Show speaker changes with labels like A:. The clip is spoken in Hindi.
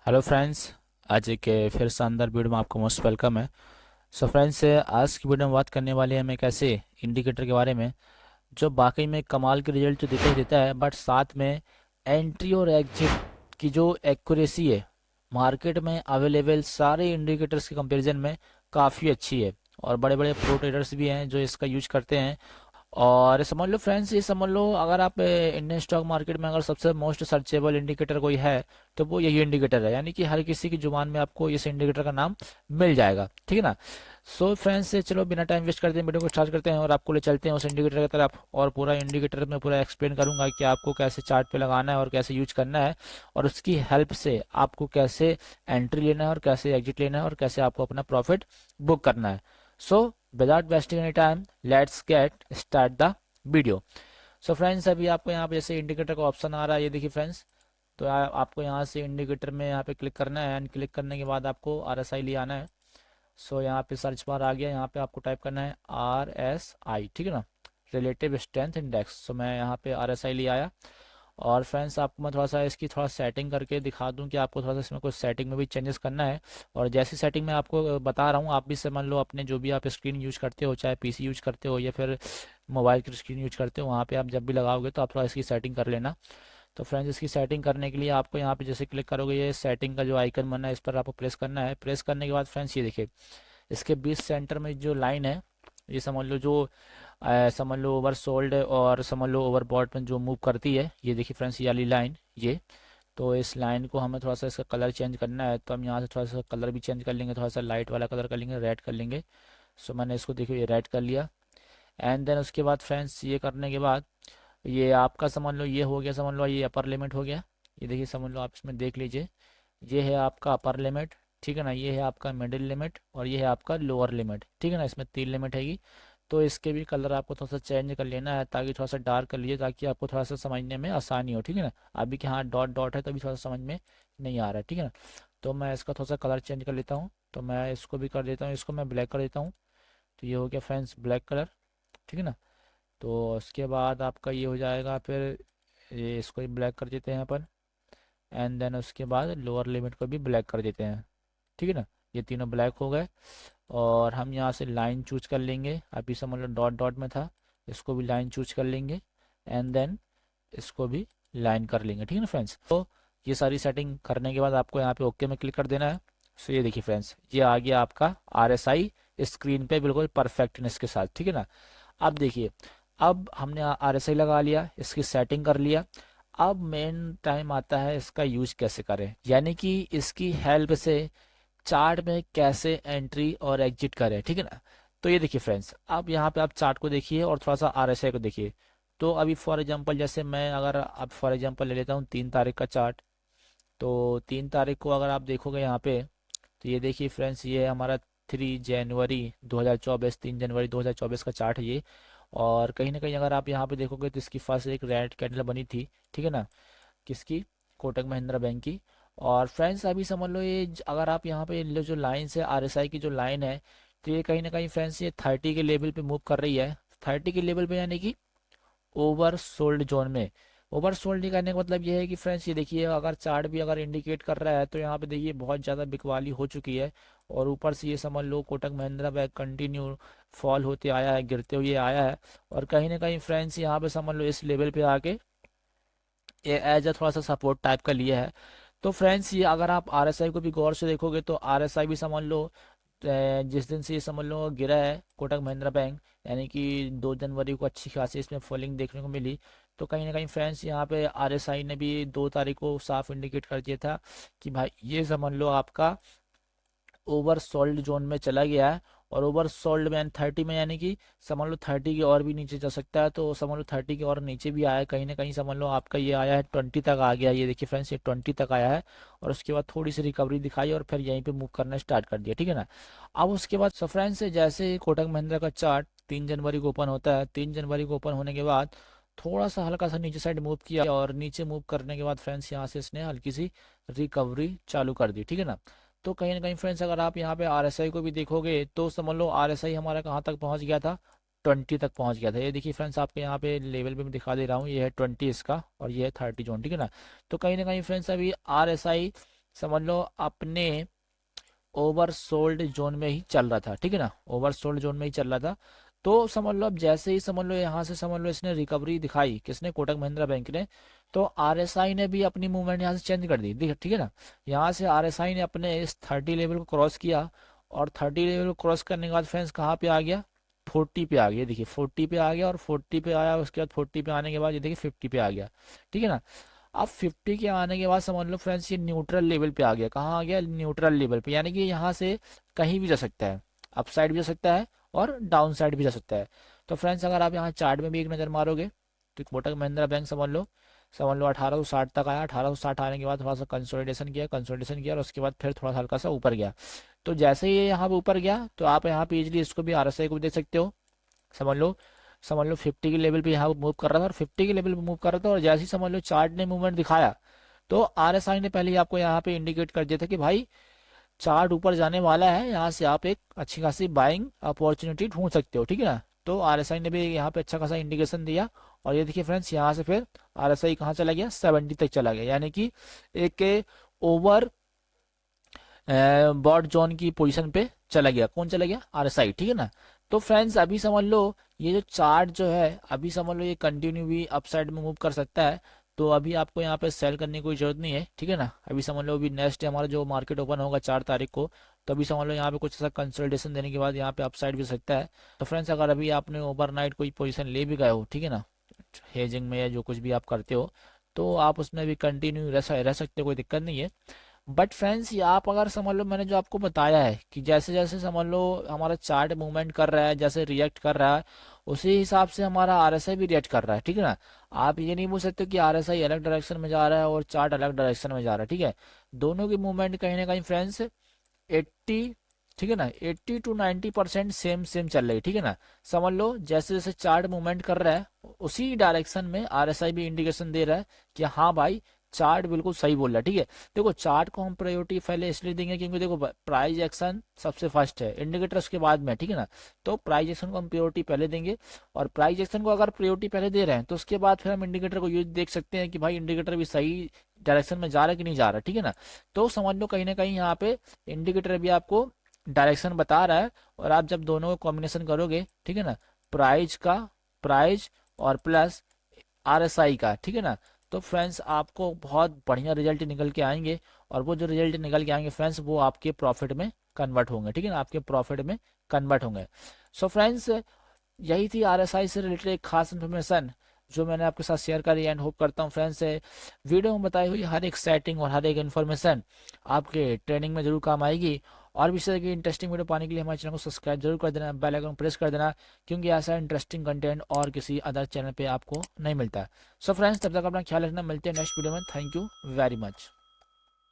A: Hello friends. आज एक फिर शानदार वीडियो में आपको मोस्ट वेलकम है। सो फ्रेंड्स, आज की वीडियो में बात करने वाले हैं हम एक ऐसे इंडिकेटर के बारे में जो वाकई में कमाल के रिजल्ट तो देता ही देता है, बट साथ में एंट्री और एग्जिट की जो एक्यूरेसी है मार्केट में अवेलेबल सारे इंडिकेटर्स के कंपैरिजन में काफ़ी अच्छी है। और बड़े बड़े प्रो ट्रेडर्स भी हैं जो इसका यूज करते हैं। और समझ लो फ्रेंड्स, ये समझ लो अगर आप इंडियन स्टॉक मार्केट में अगर सबसे मोस्ट सर्चेबल इंडिकेटर कोई है तो वो यही इंडिकेटर है, यानी कि हर किसी की जुबान में आपको इस इंडिकेटर का नाम मिल जाएगा। ठीक है ना। सो फ्रेंड्स, चलो बिना टाइम वेस्ट करते हैं वीडियो को स्टार्ट करते हैं और आपको ले चलते हैं उस इंडिकेटर की तरफ। और पूरा इंडिकेटर में पूरा एक्सप्लेन करूंगा कि आपको कैसे चार्ट पे लगाना है और कैसे यूज करना है, और उसकी हेल्प से आपको कैसे एंट्री लेना है और कैसे एग्जिट लेना है और कैसे आपको अपना प्रॉफिट बुक करना है। So without wasting any time, let's get start the video. So friends, अभी आपको यहाँ पे जैसे इंडिकेटर का ऑप्शन आ रहा है, ये देखिए फ्रेंड्स। तो आपको यहाँ से इंडिकेटर में यहाँ पे क्लिक करना है, एंड क्लिक करने के बाद आपको RSI ले आना है। सो यहाँ पे सर्च बार आ गया, यहाँ पे आपको टाइप करना है RSI, ठीक है ना, रिलेटिव स्ट्रेंथ इंडेक्स। सो मैं यहाँ पे RSI ले आया। और फ्रेंड्स, आपको मैं थोड़ा सा इसकी थोड़ा सेटिंग करके दिखा दूं कि आपको थोड़ा सा इसमें कुछ सेटिंग में भी चेंजेस करना है। और जैसी सेटिंग मैं आपको बता रहा हूँ, आप भी समझ लो अपने जो भी आप स्क्रीन यूज करते हो, चाहे PC यूज करते हो या फिर मोबाइल की स्क्रीन यूज करते हो, वहाँ पे आप जब भी लगाओगे तो आप थोड़ा इसकी सेटिंग कर लेना। तो फ्रेंड्स, इसकी सेटिंग करने के लिए आपको यहाँ पे जैसे क्लिक करोगे, ये सेटिंग का जो आइकन बना है इस पर आपको प्रेस करना है। प्रेस करने के बाद फ्रेंड्स, ये देखिए इसके बीच सेंटर में जो लाइन है, ये समझ लो जो समझ लो ओवर सोल्ड और समझ लो ओवर बॉट में जो मूव करती है, ये देखिए फ्रेंड्स ये वाली लाइन, ये। तो इस लाइन को हमें थोड़ा सा इसका कलर चेंज करना है, तो हम यहाँ से थोड़ा सा कलर भी चेंज कर लेंगे, थोड़ा सा लाइट वाला कलर कर लेंगे, रेड कर लेंगे। सो मैंने इसको देखिए ये रेड कर लिया। एंड देन उसके बाद फ्रेंड्स, ये करने के बाद ये आपका समझ लो ये हो गया, समझ लो ये अपर लिमिट हो गया। ये देखिए समझ लो आप इसमें देख लीजिए, ये है आपका अपर लिमिट, ठीक है ना, ये है आपका मिडिल लिमिट और ये है आपका लोअर लिमिट, ठीक है ना, इसमें 3 लिमिट हैगी। तो इसके भी कलर आपको थोड़ा सा चेंज कर लेना है, ताकि थोड़ा सा डार्क कर लीजिए, ताकि आपको थोड़ा सा समझने में आसानी हो, ठीक है ना। अभी के हाँ डॉट डॉट है तो अभी थोड़ा सा समझ में नहीं आ रहा है, ठीक है ना। तो मैं इसका थोड़ा सा कलर चेंज कर लेता हूँ, तो मैं इसको भी कर देता हूँ, इसको मैं ब्लैक कर देता हूँ। तो ये हो गया फ्रेंड्स ब्लैक कलर, ठीक है ना। तो उसके बाद आपका ये हो जाएगा फिर, ये इसको भी ब्लैक कर देते हैं अपन। एंड देन उसके बाद लोअर लिमिट को भी ब्लैक कर देते हैं, ठीक है ना। ये तीनों ब्लैक हो गए। और हम यहाँ से लाइन चूज कर लेंगे, अभी समझ लो डॉट डॉट में था, इसको भी लाइन चूज कर लेंगे। एंड देन इसको भी लाइन कर लेंगे, ठीक है ना फ्रेंड्स। तो ये सारी सेटिंग करने के बाद आपको यहाँ पे ओके में क्लिक कर देना है। सो ये देखिए फ्रेंड्स, ये आ गया आपका RSI स्क्रीन पे बिल्कुल परफेक्टनेस के साथ, ठीक है ना। अब देखिए, अब हमने RSI लगा लिया, इसकी सेटिंग कर लिया। अब मेन टाइम आता है इसका यूज कैसे करें, यानी कि इसकी हेल्प से चार्ट में कैसे एंट्री और एग्जिट करें, ठीक है ना। तो ये देखिए फ्रेंड्स, अब यहाँ पे आप चार्ट को देखिए और थोड़ा सा RSI को देखिए। तो अभी फॉर एग्जांपल जैसे मैं अगर अब फॉर एग्जांपल ले लेता हूँ 3 तारीख का चार्ट। तो 3 तारीख को अगर आप देखोगे यहाँ पे, तो ये देखिए फ्रेंड्स, ये है हमारा 3 जनवरी 2024, 3 जनवरी 2024 का चार्ट है ये। और कहीं ना कहीं अगर आप यहाँ पे देखोगे तो इसकी फर्स्ट एक रेड कैंडल बनी थी, ठीक है ना, किसकी, कोटक महिंद्रा बैंक की। और फ्रेंड्स, अभी समझ लो ये अगर आप यहाँ पे जो लाइन है RSI की जो लाइन है, तो ये कहीं ना कहीं फ्रेंड्स ये 30 के लेवल पे मूव कर रही है। 30 के लेवल पे यानी कि ओवर सोल्ड जोन में। ओवर सोल्ड नहीं करने का मतलब ये है कि फ्रेंड्स, ये देखिए अगर चार्ट भी अगर इंडिकेट कर रहा है तो यहाँ पे देखिए बहुत ज़्यादा बिकवाली हो चुकी है। और ऊपर से ये समझ लो Kotak Mahindra bank continue fall होते आया है, गिरते हुए आया है। और कहीं ना कहीं फ्रेंड्स, यहाँ पे समझ लो इस लेवल पे आके ये एज अ थोड़ा सा सपोर्ट टाइप का लिया है। तो फ्रेंड्स, ये अगर आप RSI को भी गौर से देखोगे तो RSI भी समझ लो जिस दिन से ये समझ लो गिरा है कोटक महिंद्रा बैंक, यानी कि 2 जनवरी को अच्छी खासी इसमें फॉलिंग देखने को मिली। तो कहीं ना कहीं फ्रेंड्स, यहाँ पे RSI ने भी 2 तारीख को साफ इंडिकेट कर दिया था कि भाई ये समझ लो आपका ओवर सोल्ड जोन में चला गया है। और ओवर सोल्ड में 30 में यानी कि समझ लो 30 के और भी नीचे जा सकता है, तो समझ लो 30 के और नीचे भी आया है, कहीं ना कहीं समझ लो आपका ये आया है 20 तक आ गया, ये देखिए फ्रेंड्स ये 20 तक आया है। और उसके बाद थोड़ी सी रिकवरी दिखाई और फिर यहीं पे मूव करना स्टार्ट कर दिया, ठीक है ना। अब उसके बाद सो फ्रेंड्स, जैसे कोटक महिंद्रा का चार्ट 3 जनवरी को ओपन होता है, 3 जनवरी को ओपन होने के बाद थोड़ा सा हल्का सा नीचे साइड मूव किया, और नीचे मूव करने के बाद फ्रेंड्स यहाँ से इसने हल्की सी रिकवरी चालू कर दी, ठीक है ना। तो कहीं ना कहीं फ्रेंड्स, अगर आप यहाँ पे RSI को भी देखोगे तो समझ लो RSI हमारा कहाँ तक पहुँच गया था, 20 तक पहुँच गया था। ये देखिए फ्रेंड्स, आपके यहाँ पे लेवल पे मैं दिखा दे रहा हूँ, ये है 20 इसका और ये है 30 जोन, ठीक है ना। तो कहीं ना कहीं फ्रेंड्स, अभी RSI समझ लो अपने ओवरसोल्ड जोन में ही चल रहा था, ठीक है ना, ओवरसोल्ड जोन में ही चल रहा था। तो समझ लो अब जैसे ही समझ लो यहाँ से समझ लो इसने रिकवरी दिखाई, किसने, कोटक महिंद्रा बैंक ने, तो आरएसआई ने भी अपनी मूवमेंट यहाँ से चेंज कर दी, ठीक है ना। यहाँ से आरएसआई ने अपने इस 30 लेवल को क्रॉस किया, और 30 लेवल को क्रॉस करने के बाद फ्रेंड्स कहाँ पे आ गया, 40 पे आ गया, देखिए 40 पे आ गया, और 40 पे आया, उसके बाद 40 पे आने के बाद ये देखिए 50 पे आ गया, ठीक है ना। अब 50 के आने के बाद समझ लो फ्रेंड्स ये न्यूट्रल लेवल पे आ गया, कहाँ आ गया, न्यूट्रल लेवल पे, यानी कि यहाँ से कहीं भी जा सकता है, अप साइड भी जा सकता है और डाउन साइड भी जा सकता है। तो फ्रेंड्स अगर आप यहाँ चार्ट में भी एक नज़र मारोगे तो कोटक महिंद्रा बैंक समझ लो 1860 तक आया, 1860 आने के बाद थोड़ा सा कंसोलिडेशन किया और उसके बाद फिर थोड़ा सा हल्का सा ऊपर गया। तो जैसे ही ये यहाँ पे ऊपर गया तो आप यहाँ पे इजीली इसको भी आरएसआई को भी देख सकते हो। समझ लो समझ लो 50 के लेवल पे यहाँ मूव कर रहा था, और 50 के लेवल पे मूव कर रहा था, और जैसे ही समझ लो चार्ट ने मूवमेंट दिखाया तो आरएसआई ने पहले ही आपको यहाँ पे इंडिकेट कर दिया था कि भाई चार्ट ऊपर जाने वाला है, यहाँ से आप एक अच्छी खासी बाइंग अपॉर्चुनिटी ढूंढ सकते हो, ठीक है ना। तो आरएसआई ने भी यहाँ पे अच्छा खासा इंडिकेशन दिया, और ये देखिए फ्रेंड्स यहाँ से फिर आरएसआई कहाँ चला गया, 70 तक चला गया, यानी कि एक ओवर बॉट जोन की पोजीशन पे चला गया, कौन चला गया, आरएसआई, ठीक है ना। तो फ्रेंड्स अभी समझ लो ये जो चार्ट जो है अभी समझ लो ये कंटिन्यू भी अपसाइड में मूव कर सकता है। तो अभी आपको यहाँ पे सेल करने की कोई जरूरत नहीं है, ठीक है ना। अभी समझ लो अभी नेक्स्ट डे हमारा जो मार्केट ओपन होगा 4 तारीख को, तो अभी समझ लो यहाँ पे कुछ ऐसा कंसोलिडेशन देने के बाद यहाँ पे अपसाइड भी सकता है। तो फ्रेंड्स अगर अभी आपने ओवरनाइट कोई पोजीशन ले भी गए हो, ठीक है ना, हेजिंग में या जो कुछ भी आप करते हो, तो आप उसमें भी कंटिन्यू रह सकते हो, कोई दिक्कत नहीं है। बट फ्रेंड्स ये आप अगर समझ लो मैंने जो आपको बताया है कि जैसे जैसे समझ लो हमारा चार्ट मूवमेंट कर रहा है, जैसे रिएक्ट कर रहा है, उसी हिसाब से हमारा आरएसआई भी रिएक्ट कर रहा है, ठीक है ना। आप ये नहीं बोल सकते कि आरएसआई अलग डायरेक्शन में जा रहा है और चार्ट अलग डायरेक्शन में जा रहा है, ठीक है। दोनों की मूवमेंट कहीं ना कहीं फ्रेंड्स 80, ठीक है ना, 80 to 90% सेम सेम चल रही है, ठीक है ना। समझ लो जैसे जैसे चार्ट मूवमेंट कर रहा है उसी डायरेक्शन में आरएसआई भी इंडिकेशन दे रहा है कि हाँ भाई चार्ट बिल्कुल सही बोल रहा है, ठीक है। देखो चार्ट को हम प्रायोरिटी पहले इसलिए देंगे क्योंकि देखो प्राइस एक्शन सबसे फर्स्ट है, इंडिकेटर्स के बाद में, ठीक है ना। तो प्राइस एक्शन को हम प्रायोरिटी पहले देंगे, और प्राइस एक्शन को अगर प्रायोरिटी पहले दे रहे हैं तो उसके बाद फिर हम इंडिकेटर को यूज देख सकते हैं कि भाई इंडिकेटर भी सही डायरेक्शन में जा रहा है कि नहीं जा रहा, ठीक है ना। तो समझ लो कहीं ना कहीं यहाँ पे इंडिकेटर भी आपको डायरेक्शन बता रहा है, और आप जब दोनों को कॉम्बिनेशन करोगे, ठीक है ना, प्राइस और प्लस आरएसआई का, ठीक है ना, तो फ्रेंड्स आपको बहुत बढ़िया रिजल्ट निकल के आएंगे, और वो जो रिजल्ट निकल के आएंगे फ्रेंड्स वो आपके प्रॉफिट में कन्वर्ट होंगे, ठीक है ना, आपके प्रॉफिट में कन्वर्ट होंगे। सो फ्रेंड्स यही थी आरएसआई से रिलेटेड एक खास इन्फॉर्मेशन जो मैंने आपके साथ शेयर करी, एंड होप करता हूँ फ्रेंड्स वीडियो में बताई हुई हर एक सेटिंग और हर एक इन्फॉर्मेशन आपके ट्रेनिंग में जरूर काम आएगी। और भी इस तरह की इंटरेस्टिंग वीडियो पाने के लिए हमारे चैनल को सब्सक्राइब जरूर कर देना, बेल आइकन प्रेस कर देना, क्योंकि ऐसा इंटरेस्टिंग कंटेंट और किसी अदर चैनल पे आपको नहीं मिलता। सो फ्रेंड्स तब तक अपना ख्याल रखना, मिलते हैं नेक्स्ट वीडियो में। Thank you very much.